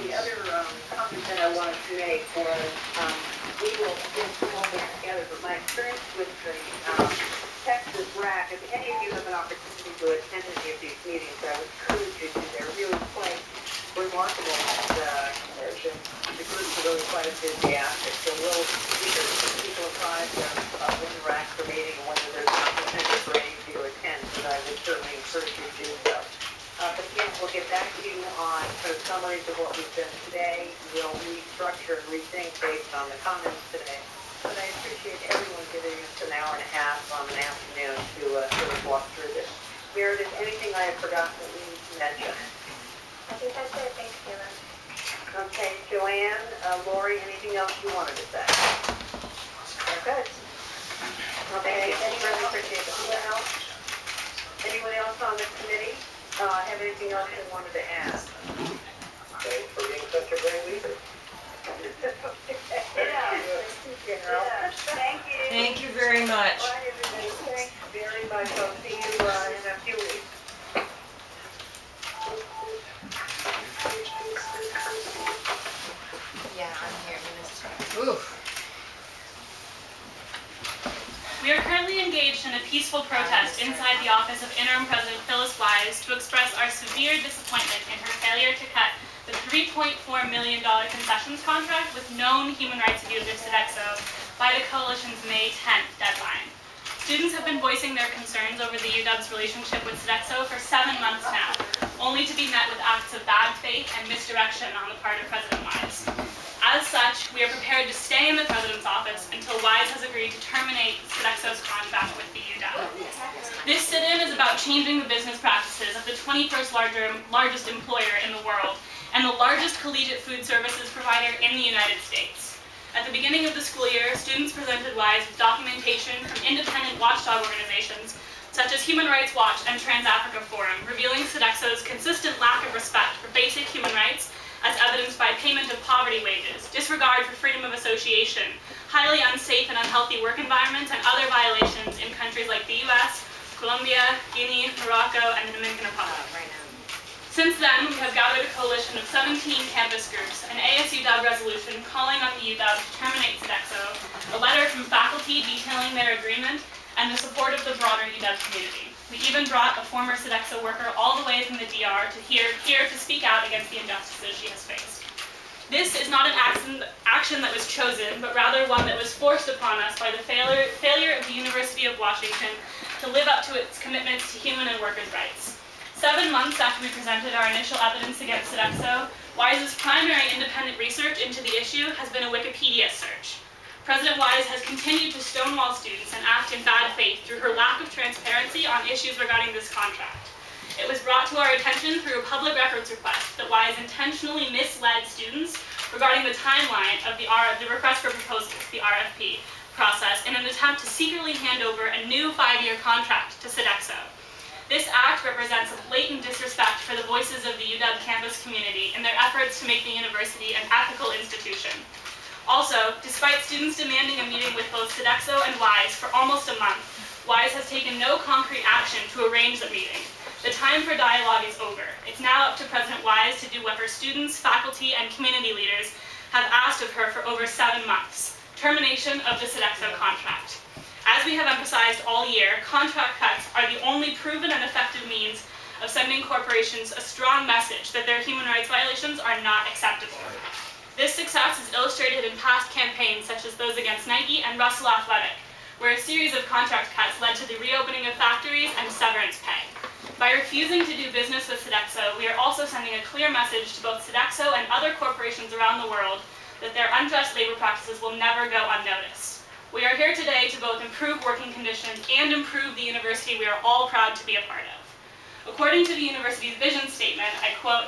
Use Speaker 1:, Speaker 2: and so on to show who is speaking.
Speaker 1: The other comment that I wanted to make was we will work together, but my experience with the Texas RAC, if any of you have an opportunity to attend any of these meetings, I would encourage you to. They're really quite remarkable. The groups are really quite enthusiastic. So we'll either people apprised of when the RACs are meeting and whether there's an opportunity for any of you to attend, but I would certainly encourage you to do so. But again, we'll get back to you on sort of summaries of what we've done today. We'll restructure and rethink based on the comments today. But I appreciate everyone giving us an hour and a half on an afternoon to sort of walk through this. Meredith, anything I have forgotten that we need to mention?
Speaker 2: I think that's it. Thanks, Kayla.
Speaker 1: Okay, Joanne, Lori, anything else you wanted to say? We're good. Okay, really appreciate it. Anyone else on the committee? Have anything else they wanted to ask? Thanks for being such a great leader. Thank you.
Speaker 3: Thank you very much.
Speaker 1: All right, everybody. Thanks very much. I'll see you in a few weeks.
Speaker 2: Yeah, I'm here, Minister.
Speaker 3: Oof.
Speaker 4: We are currently engaged in a peaceful protest inside the office of Interim President Phyllis Wise to express our severe disappointment in her failure to cut the $3.4 million concessions contract with known human rights abuser Sodexo by the coalition's May 10th deadline. Students have been voicing their concerns over the UW's relationship with Sodexo for 7 months now, only to be met with acts of bad faith and misdirection on the part of President Wise. As such, we are prepared to stay in the President's office until Wise has agreed to terminate Sodexo's contract with the UW. This sit-in is about changing the business practices of the 21st largest employer in the world and the largest collegiate food services provider in the United States. At the beginning of the school year, students presented Wise with documentation from independent watchdog organizations such as Human Rights Watch and Trans-Africa Forum, revealing Sodexo's consistent lack of respect for basic human rights as evidenced by payment of poverty wages, disregard for freedom of association, highly unsafe and unhealthy work environments, and other violations in countries like the US, Colombia, Guinea, Morocco, and the Dominican Republic. Since then, we have gathered a coalition of 17 campus groups, an ASUW resolution calling on the UW to terminate Sodexo, a letter from faculty detailing their agreement, and the support of the broader UW community. We even brought a former Sodexo worker all the way from the DR to here to speak out against the injustices she has faced. This is not an action that was chosen, but rather one that was forced upon us by the failure of the University of Washington to live up to its commitments to human and workers' rights. 7 months after we presented our initial evidence against Sodexo, Wise's primary independent research into the issue has been a Wikipedia search. President Wise has continued to stonewall students and act in bad faith through her lack of transparency on issues regarding this contract. It was brought to our attention through a public records request that Wise intentionally misled students regarding the timeline of the request for proposals, the RFP, process in an attempt to secretly hand over a new 5-year contract to Sodexo. This act represents a blatant disrespect for the voices of the UW campus community in their efforts to make the university an ethical institution. Also, despite students demanding a meeting with both Sodexo and Wise for almost a month, Wise has taken no concrete action to arrange the meeting. The time for dialogue is over. It's now up to President Wise to do what her students, faculty, and community leaders have asked of her for over 7 months: termination of the Sodexo contract. As we have emphasized all year, contract cuts are the only proven and effective means of sending corporations a strong message that their human rights violations are not acceptable. This success is illustrated in past campaigns such as those against Nike and Russell Athletic, where a series of contract cuts led to the reopening of factories and severance pay. By refusing to do business with Sodexo, we are also sending a clear message to both Sodexo and other corporations around the world that their unjust labor practices will never go unnoticed. We are here today to both improve working conditions and improve the university we are all proud to be a part of. According to the university's vision statement, I quote,